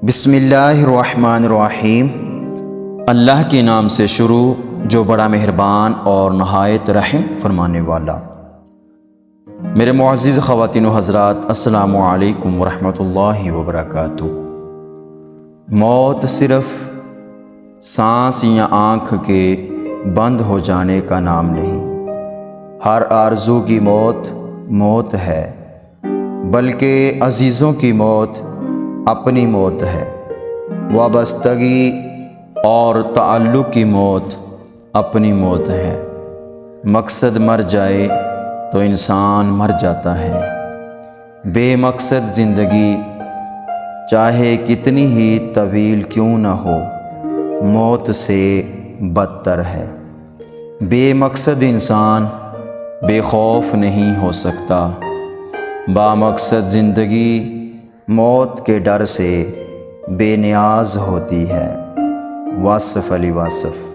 بسم اللہ الرحمن الرحیم۔ اللہ کے نام سے شروع جو بڑا مہربان اور نہایت رحم فرمانے والا۔ میرے معزز خواتین و حضرات، السلام علیکم ورحمۃ اللہ وبرکاتہ۔ موت صرف سانس یا آنکھ کے بند ہو جانے کا نام نہیں، ہر آرزو کی موت موت ہے، بلکہ عزیزوں کی موت اپنی موت ہے، وابستگی اور تعلق کی موت اپنی موت ہے۔ مقصد مر جائے تو انسان مر جاتا ہے، بے مقصد زندگی چاہے کتنی ہی طویل کیوں نہ ہو موت سے بدتر ہے۔ بے مقصد انسان بے خوف نہیں ہو سکتا، با مقصد زندگی موت کے ڈر سے بے نیاز ہوتی ہے۔ واصف علی واصف۔